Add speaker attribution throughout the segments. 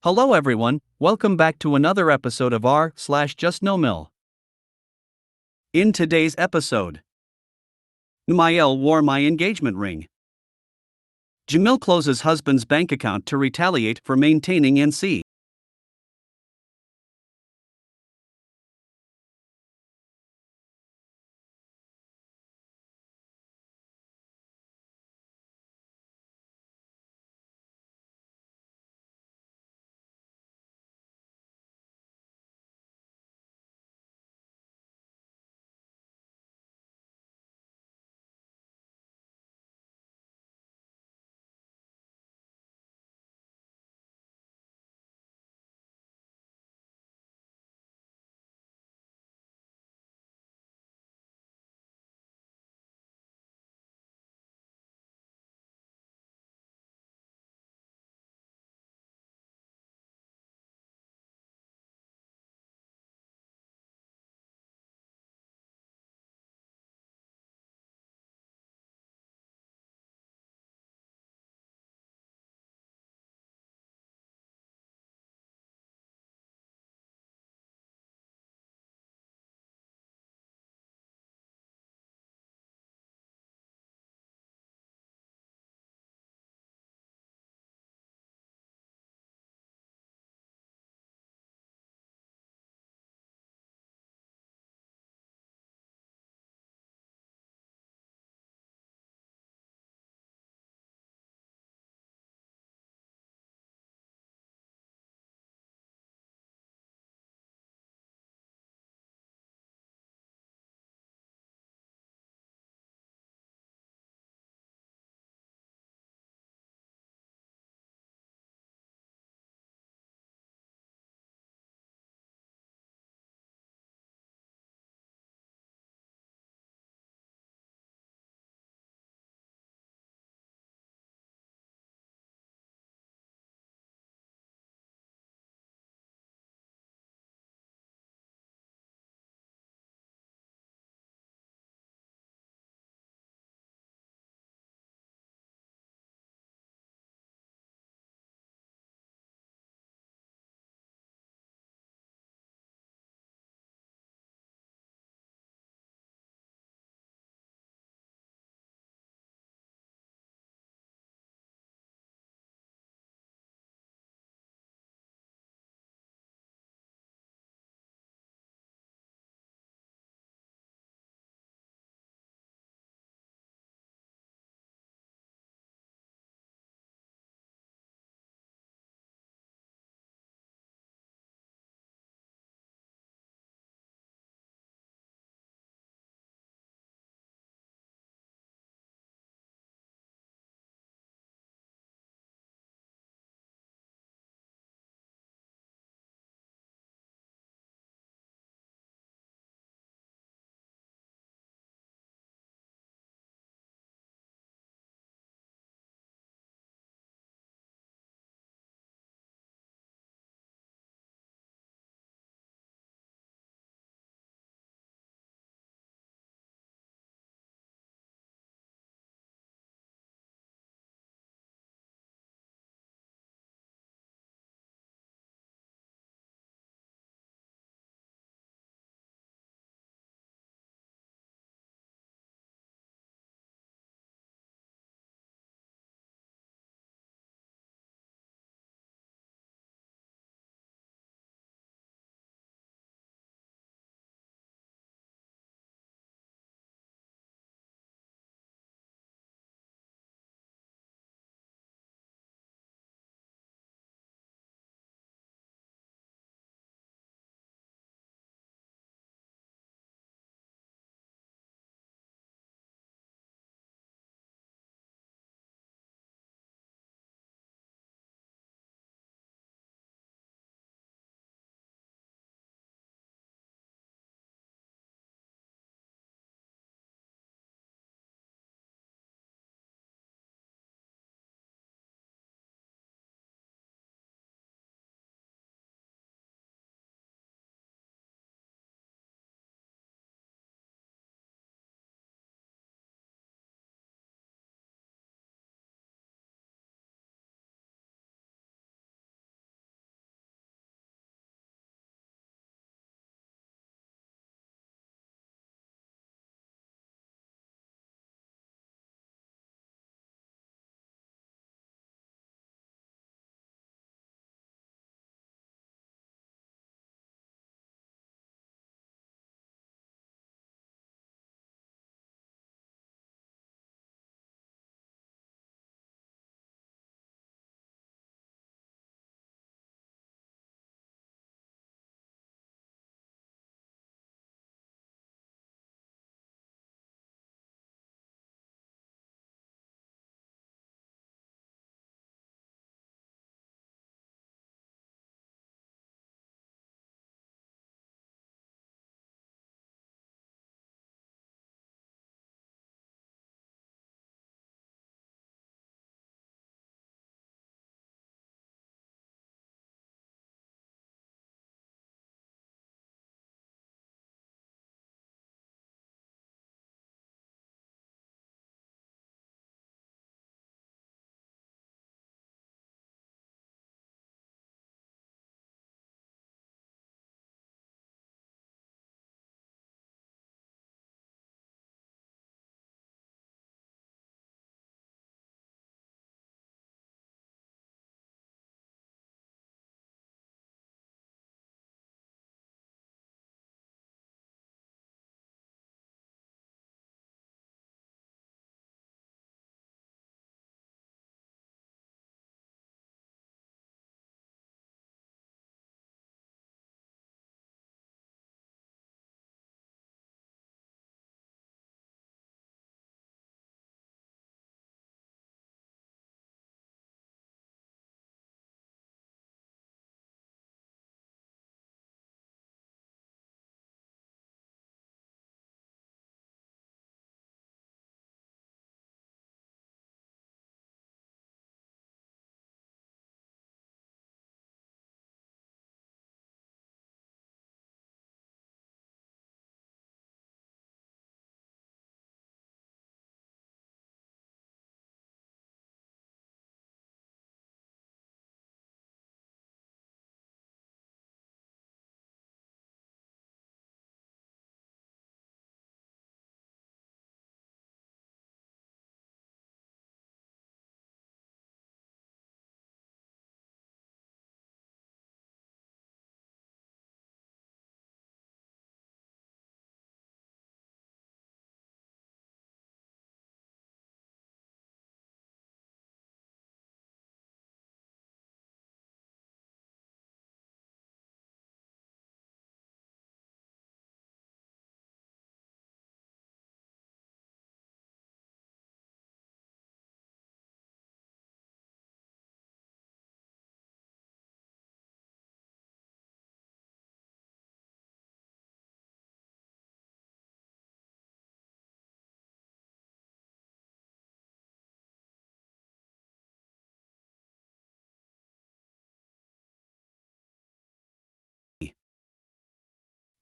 Speaker 1: Hello everyone, welcome back to another episode of r/JustNoMil. In today's episode, Mil wore my engagement ring. Jamil closes husband's bank account to retaliate for maintaining NC.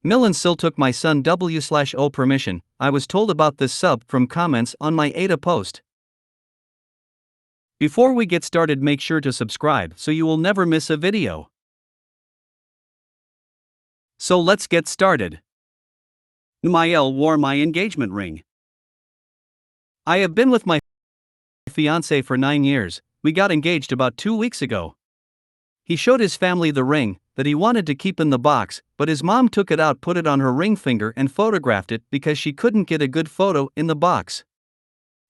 Speaker 1: Mil and Sil took my son W/O permission. I was told about this sub from comments on my Ada post. Before we get started, make sure to subscribe so you will never miss a video. So let's get started. JustNoMil wore my engagement ring. I have been with my fiancé for 9 years. We got engaged about 2 weeks ago. He showed his family the ring that he wanted to keep in the box, but his mom took it out, put it on her ring finger, and photographed it because she couldn't get a good photo in the box.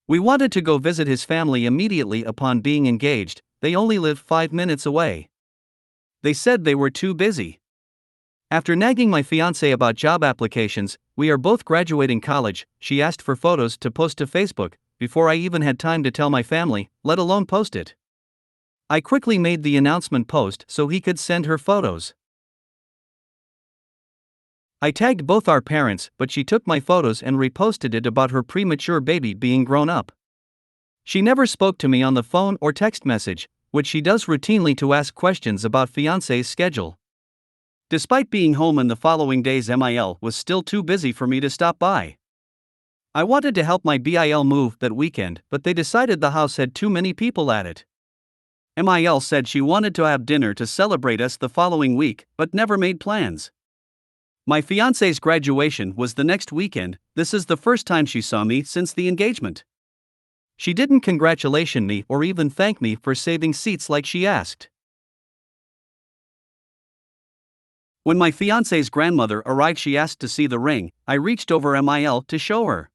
Speaker 1: We wanted to go visit his family immediately upon being engaged. They only live 5 minutes away. They said they were too busy. After nagging my fiancé about job applications, we are both graduating college, she asked for photos to post to Facebook, before I even had time to tell my family, let alone post it. I quickly made the announcement post so he could send her photos. I tagged both our parents, but she took my photos and reposted it about her premature baby being grown up. She never spoke to me on the phone or text message, which she does routinely to ask questions about fiancé's schedule. Despite being home in the following days, MIL was still too busy for me to stop by. I wanted to help my BIL move that weekend, but they decided the house had too many people at it. MIL said she wanted to have dinner to celebrate us the following week, but never made plans. My fiancé's graduation was the next weekend. This is the first time she saw me since the engagement. She didn't congratulate me or even thank me for saving seats like she asked. When my fiancé's grandmother arrived, she asked to see the ring. I reached over MIL to show her.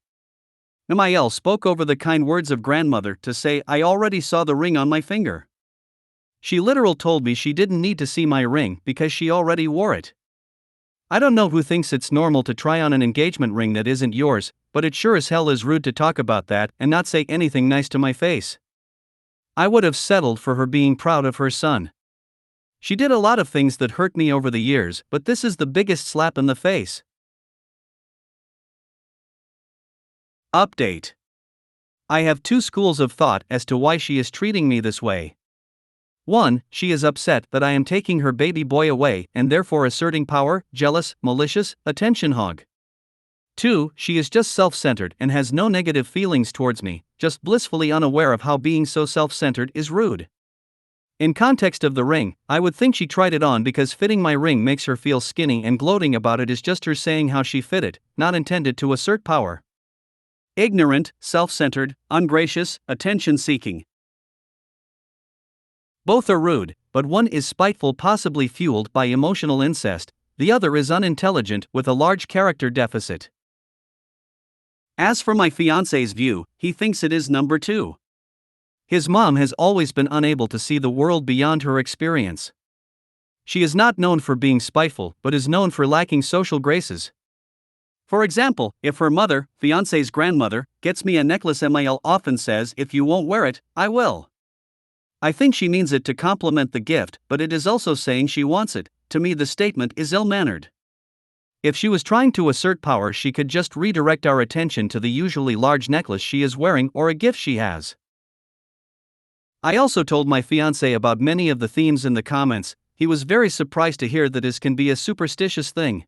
Speaker 1: MIL spoke over the kind words of grandmother to say I already saw the ring on my finger. She literally told me she didn't need to see my ring because she already wore it. I don't know who thinks it's normal to try on an engagement ring that isn't yours, but it sure as hell is rude to talk about that and not say anything nice to my face. I would have settled for her being proud of her son. She did a lot of things that hurt me over the years, but this is the biggest slap in the face. Update. I have 2 schools of thought as to why she is treating me this way. 1. She is upset that I am taking her baby boy away and therefore asserting power, jealous, malicious, attention hog. 2. She is just self-centered and has no negative feelings towards me, just blissfully unaware of how being so self-centered is rude. In context of the ring, I would think she tried it on because fitting my ring makes her feel skinny, and gloating about it is just her saying how she fit it, not intended to assert power. Ignorant, self-centered, ungracious, attention-seeking. Both are rude, but one is spiteful, possibly fueled by emotional incest, the other is unintelligent with a large character deficit. As for my fiancé's view, he thinks it is number 2. His mom has always been unable to see the world beyond her experience. She is not known for being spiteful, but is known for lacking social graces. For example, if her mother, fiancé's grandmother, gets me a necklace, MIL often says, if you won't wear it, I will. I think she means it to compliment the gift, but it is also saying she wants it. To me, the statement is ill-mannered. If she was trying to assert power, she could just redirect our attention to the usually large necklace she is wearing or a gift she has. I also told my fiancé about many of the themes in the comments. He was very surprised to hear that this can be a superstitious thing.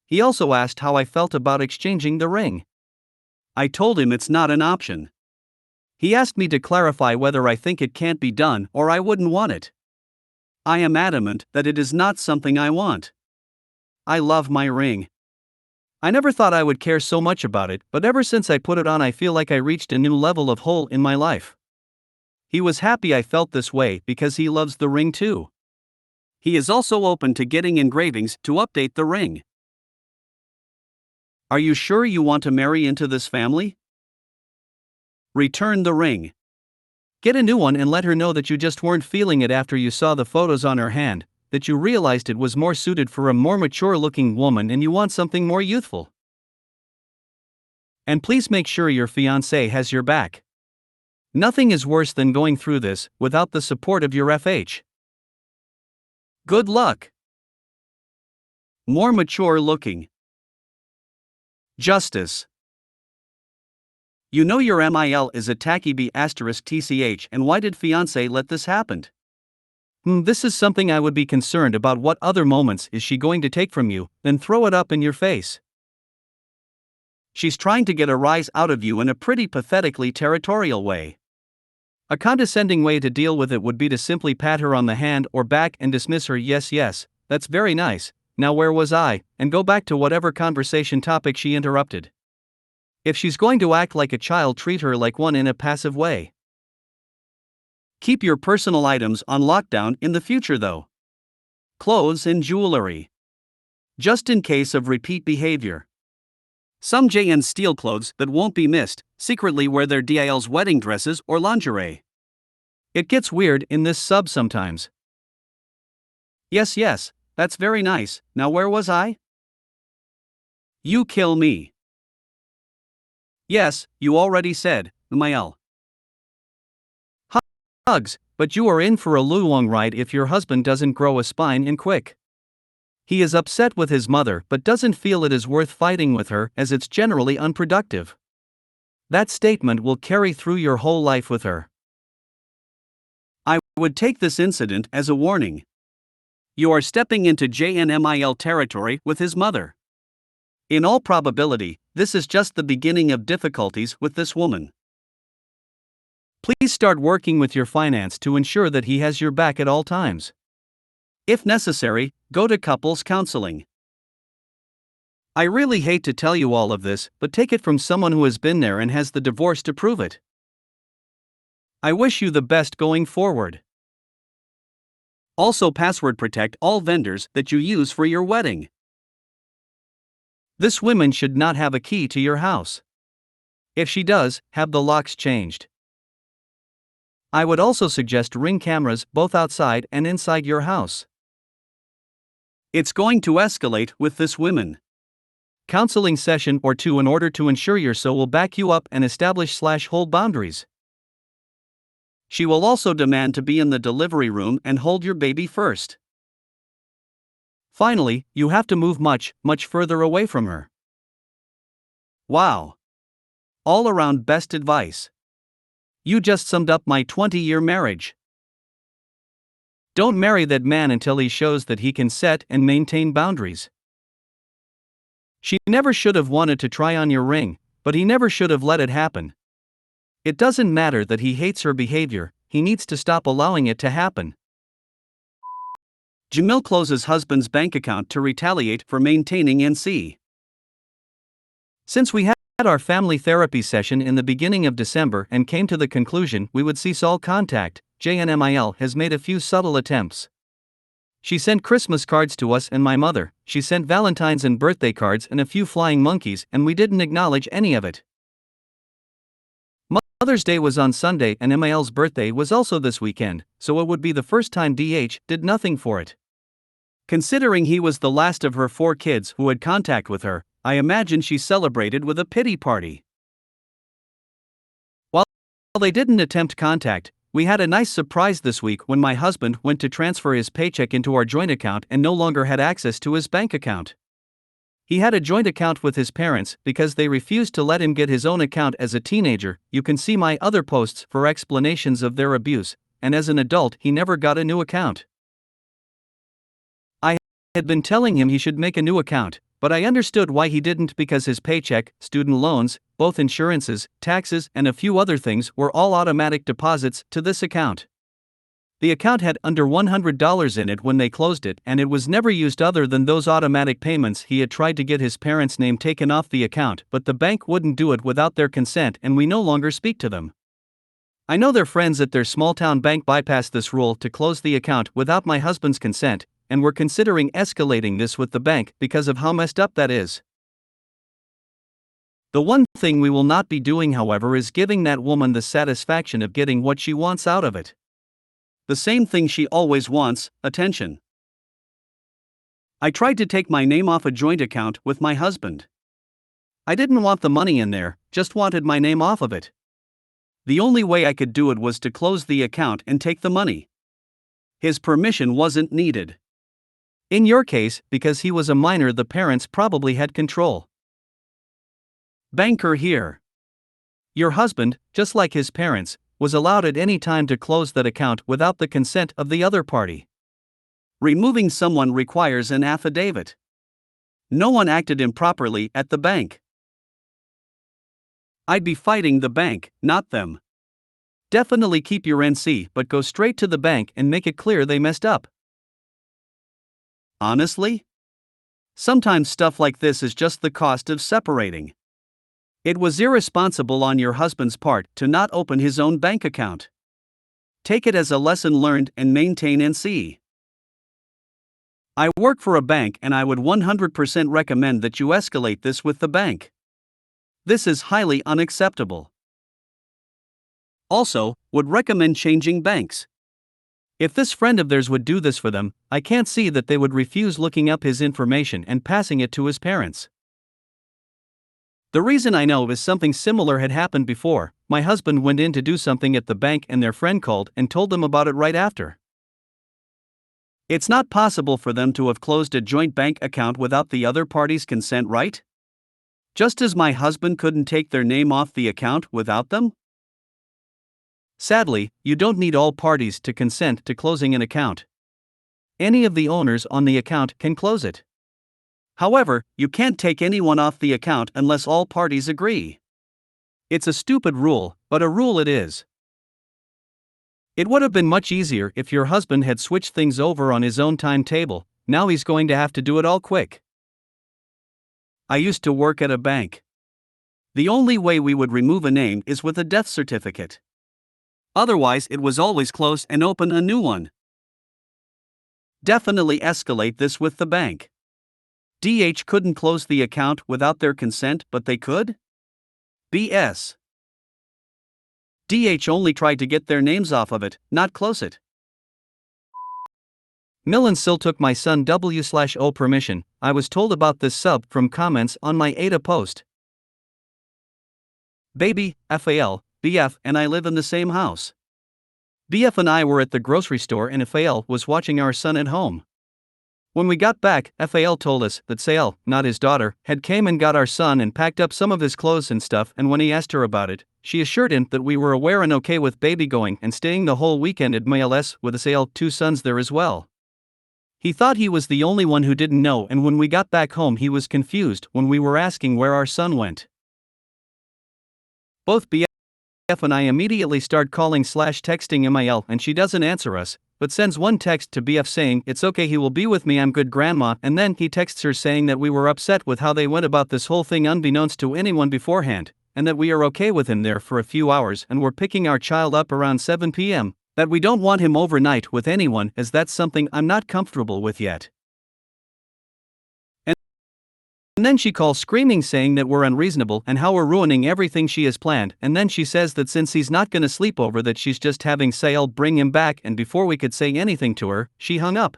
Speaker 1: He also asked how I felt about exchanging the ring. I told him it's not an option. He asked me to clarify whether I think it can't be done or I wouldn't want it. I am adamant that it is not something I want. I love my ring. I never thought I would care so much about it, but ever since I put it on, I feel like I reached a new level of whole in my life. He was happy I felt this way because he loves the ring too. He is also open to getting engravings to update the ring. Are you sure you want to marry into this family? Return the ring. Get a new one and let her know that you just weren't feeling it after you saw the photos on her hand, that you realized it was more suited for a more mature-looking woman and you want something more youthful. And please make sure your fiancé has your back. Nothing is worse than going through this without the support of your FH. Good luck. More mature looking. Justice. You know your MIL is a tacky B****TCH, and why did fiancé let this happen? This is something I would be concerned about. What other moments is she going to take from you, then throw it up in your face? She's trying to get a rise out of you in a pretty pathetically territorial way. A condescending way to deal with it would be to simply pat her on the hand or back and dismiss her. Yes, that's very nice, now where was I, and go back to whatever conversation topic she interrupted. If she's going to act like a child, treat her like one in a passive way. Keep your personal items on lockdown in the future though. Clothes and jewelry. Just in case of repeat behavior. Some JNs steal clothes that won't be missed, secretly wear their DIL's wedding dresses or lingerie. It gets weird in this sub sometimes. Yes, that's very nice, now where was I? You kill me. Yes, you already said, MIL. Hugs, but you are in for a long ride if your husband doesn't grow a spine in quick. He is upset with his mother but doesn't feel it is worth fighting with her as it's generally unproductive. That statement will carry through your whole life with her. I would take this incident as a warning. You are stepping into JNMIL territory with his mother. In all probability, this is just the beginning of difficulties with this woman. Please start working with your finance to ensure that he has your back at all times. If necessary, go to couples counseling. I really hate to tell you all of this, but take it from someone who has been there and has the divorce to prove it. I wish you the best going forward. Also, password protect all vendors that you use for your wedding. This woman should not have a key to your house. If she does, have the locks changed. I would also suggest Ring cameras both outside and inside your house. It's going to escalate with this woman. Counseling session or two in order to ensure your so will back you up and establish/hold boundaries. She will also demand to be in the delivery room and hold your baby first. Finally, you have to move much further away from her. Wow. All around best advice. You just summed up my 20-year marriage. Don't marry that man until he shows that he can set and maintain boundaries. She never should have wanted to try on your ring, but he never should have let it happen. It doesn't matter that he hates her behavior, he needs to stop allowing it to happen. Jamil closes husband's bank account to retaliate for maintaining NC. Since we had our family therapy session in the beginning of December and came to the conclusion we would cease all contact, JNMIL has made a few subtle attempts. She sent Christmas cards to us and my mother, she sent Valentine's and birthday cards and a few flying monkeys, and we didn't acknowledge any of it. Mother's Day was on Sunday and MIL's birthday was also this weekend, so it would be the first time DH did nothing for it. Considering he was the last of her 4 kids who had contact with her, I imagine she celebrated with a pity party. While they didn't attempt contact, we had a nice surprise this week when my husband went to transfer his paycheck into our joint account and no longer had access to his bank account. He had a joint account with his parents because they refused to let him get his own account as a teenager. You can see my other posts for explanations of their abuse, and as an adult he never got a new account. I had been telling him he should make a new account, but I understood why he didn't because his paycheck, student loans, both insurances, taxes, and a few other things were all automatic deposits to this account. The account had under $100 in it when they closed it, and it was never used other than those automatic payments. He had tried to get his parents' name taken off the account, but the bank wouldn't do it without their consent, and we no longer speak to them. I know their friends at their small-town bank bypassed this rule to close the account without my husband's consent, and we're considering escalating this with the bank because of how messed up that is. The one thing we will not be doing, however, is giving that woman the satisfaction of getting what she wants out of it. The same thing she always wants, attention. I tried to take my name off a joint account with my husband. I didn't want the money in there, just wanted my name off of it. The only way I could do it was to close the account and take the money. His permission wasn't needed. In your case, because he was a minor, the parents probably had control. Banker here. Your husband, just like his parents, was allowed at any time to close that account without the consent of the other party. Removing someone requires an affidavit. No one acted improperly at the bank. I'd be fighting the bank, not them. Definitely keep your NC, but go straight to the bank and make it clear they messed up. Honestly? Sometimes stuff like this is just the cost of separating. It was irresponsible on your husband's part to not open his own bank account. Take it as a lesson learned and maintain NC. I work for a bank and I would 100% recommend that you escalate this with the bank. This is highly unacceptable. Also, would recommend changing banks. If this friend of theirs would do this for them, I can't see that they would refuse looking up his information and passing it to his parents. The reason I know is something similar had happened before. My husband went in to do something at the bank and their friend called and told them about it right after. It's not possible for them to have closed a joint bank account without the other party's consent, right? Just as my husband couldn't take their name off the account without them? Sadly, you don't need all parties to consent to closing an account. Any of the owners on the account can close it. However, you can't take anyone off the account unless all parties agree. It's a stupid rule, but a rule it is. It would have been much easier if your husband had switched things over on his own timetable. Now he's going to have to do it all quick. I used to work at a bank. The only way we would remove a name is with a death certificate. Otherwise, it was always close and open a new one. Definitely escalate this with the bank. DH couldn't close the account without their consent, but they could? BS. DH only tried to get their names off of it, not close it. Mil and Sil took my son W/O permission. I was told about this sub from comments on my Ada post. Baby, FAL, BF and I live in the same house. BF and I were at the grocery store and FAL was watching our son at home. When we got back, FAL told us that Sal, not his daughter, had came and got our son and packed up some of his clothes and stuff, and when he asked her about it, she assured him that we were aware and okay with baby going and staying the whole weekend at MLS with Sal, 2 sons there as well. He thought he was the only one who didn't know, and when we got back home he was confused when we were asking where our son went. Both BF and I immediately start calling/texting MIL and she doesn't answer us, but sends one text to BF saying, "It's okay, he will be with me, I'm good grandma," and then he texts her saying that we were upset with how they went about this whole thing unbeknownst to anyone beforehand, and that we are okay with him there for a few hours and we're picking our child up around 7 p.m., that we don't want him overnight with anyone as that's something I'm not comfortable with yet. And then she calls screaming saying that we're unreasonable and how we're ruining everything she has planned, and then she says that since he's not gonna sleep over that she's just having Sale bring him back, and before we could say anything to her, she hung up.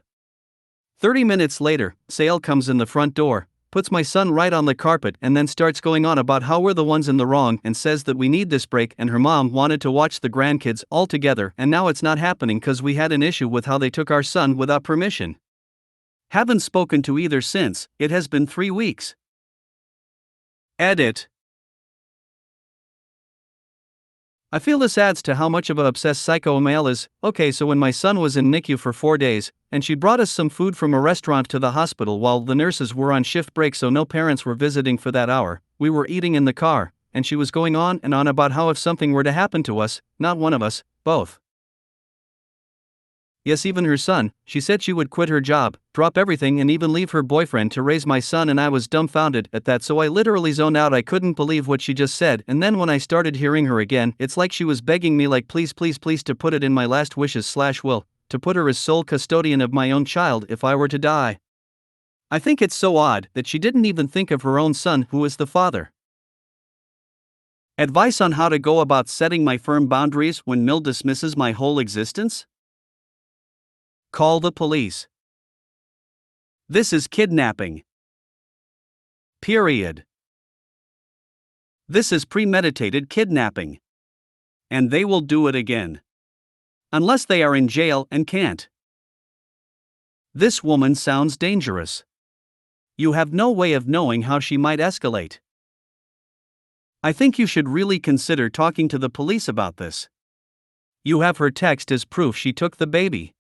Speaker 1: 30 minutes later, Sale comes in the front door, puts my son right on the carpet and then starts going on about how we're the ones in the wrong and says that we need this break and her mom wanted to watch the grandkids all together and now it's not happening cause we had an issue with how they took our son without permission. Haven't spoken to either since. It has been 3 weeks. Edit. I feel this adds to how much of an obsessed psycho MIL is. Okay, so when my son was in NICU for 4 days, and she brought us some food from a restaurant to the hospital while the nurses were on shift break so no parents were visiting for that hour, we were eating in the car, and she was going on and on about how if something were to happen to us, not one of us, both. Yes, even her son, she said she would quit her job, drop everything and even leave her boyfriend to raise my son, and I was dumbfounded at that, so I literally zoned out. I couldn't believe what she just said, and then when I started hearing her again, it's like she was begging me like please to put it in my last wishes/will, to put her as sole custodian of my own child if I were to die. I think it's so odd that she didn't even think of her own son who is the father. Advice on how to go about setting my firm boundaries when Mil dismisses my whole existence? Call the police. This is kidnapping. Period. This is premeditated kidnapping. And they will do it again. Unless they are in jail and can't. This woman sounds dangerous. You have no way of knowing how she might escalate. I think you should really consider talking to the police about this. You have her text as proof she took the baby.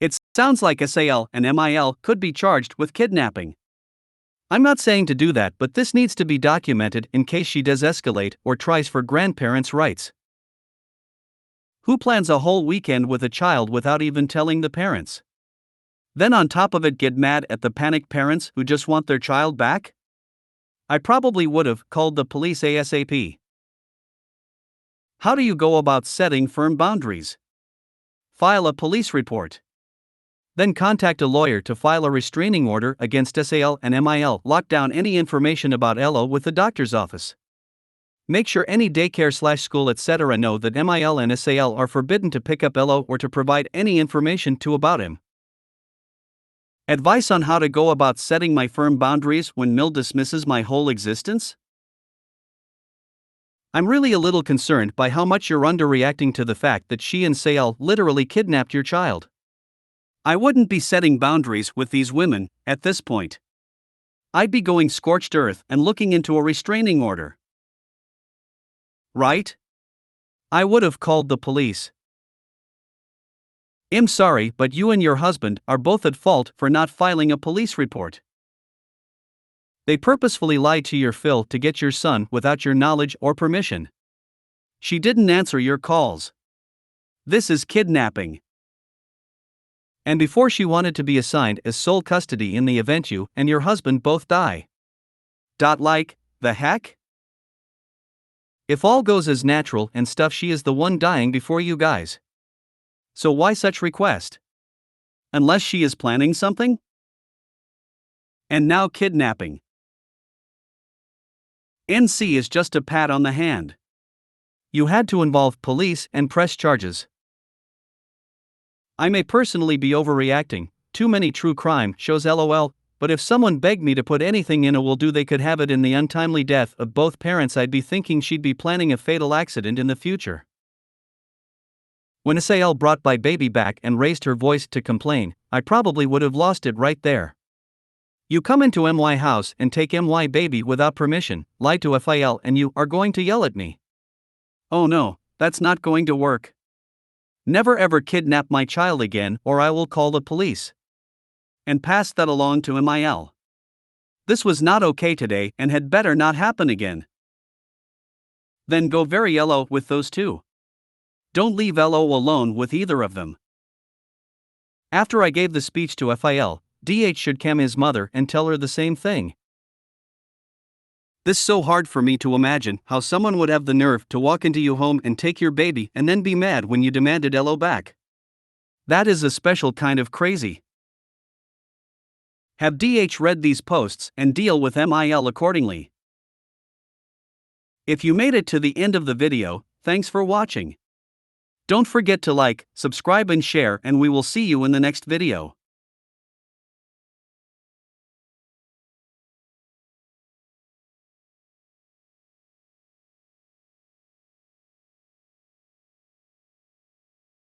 Speaker 1: It sounds like SAL and MIL could be charged with kidnapping. I'm not saying to do that, but this needs to be documented in case she does escalate or tries for grandparents' rights. Who plans a whole weekend with a child without even telling the parents? Then on top of it get mad at the panicked parents who just want their child back? I probably would have called the police ASAP. How do you go about setting firm boundaries? File a police report. Then contact a lawyer to file a restraining order against SAL and MIL. Lock down any information about LO with the doctor's office. Make sure any daycare/school etc. know that MIL and SAL are forbidden to pick up LO or to provide any information to about him. Advice on how to go about setting my firm boundaries when Mil dismisses my whole existence? I'm really a little concerned by how much you're underreacting to the fact that she and SAL literally kidnapped your child. I wouldn't be setting boundaries with these women at this point. I'd be going scorched earth and looking into a restraining order. Right? I would have called the police. I'm sorry, but you and your husband are both at fault for not filing a police report. They purposefully lied to your Phil to get your son without your knowledge or permission. She didn't answer your calls. This is kidnapping. And before she wanted to be assigned as sole custody in the event you and your husband both die. Like, the heck? If all goes as natural and stuff, she is the one dying before you guys. So why such request? Unless she is planning something? And now kidnapping. NC is just a pat on the hand. You had to involve police and press charges. I may personally be overreacting, too many true crime shows LOL, but if someone begged me to put anything in a will do they could have it in the untimely death of both parents, I'd be thinking she'd be planning a fatal accident in the future. When SAL brought my baby back and raised her voice to complain, I probably would have lost it right there. You come into MY house and take MY baby without permission, lie to FIL, and you are going to yell at me. Oh no, that's not going to work. Never ever kidnap my child again or I will call the police. And pass that along to MIL. This was not okay today and had better not happen again. Then go very LO with those two. Don't leave LO alone with either of them. After I gave the speech to FIL, DH should cam his mother and tell her the same thing. This is so hard for me to imagine how someone would have the nerve to walk into your home and take your baby and then be mad when you demanded LO back. That is a special kind of crazy. Have DH read these posts and deal with MIL accordingly. If you made it to the end of the video, thanks for watching. Don't forget to like, subscribe and share, and we will see you in the next video.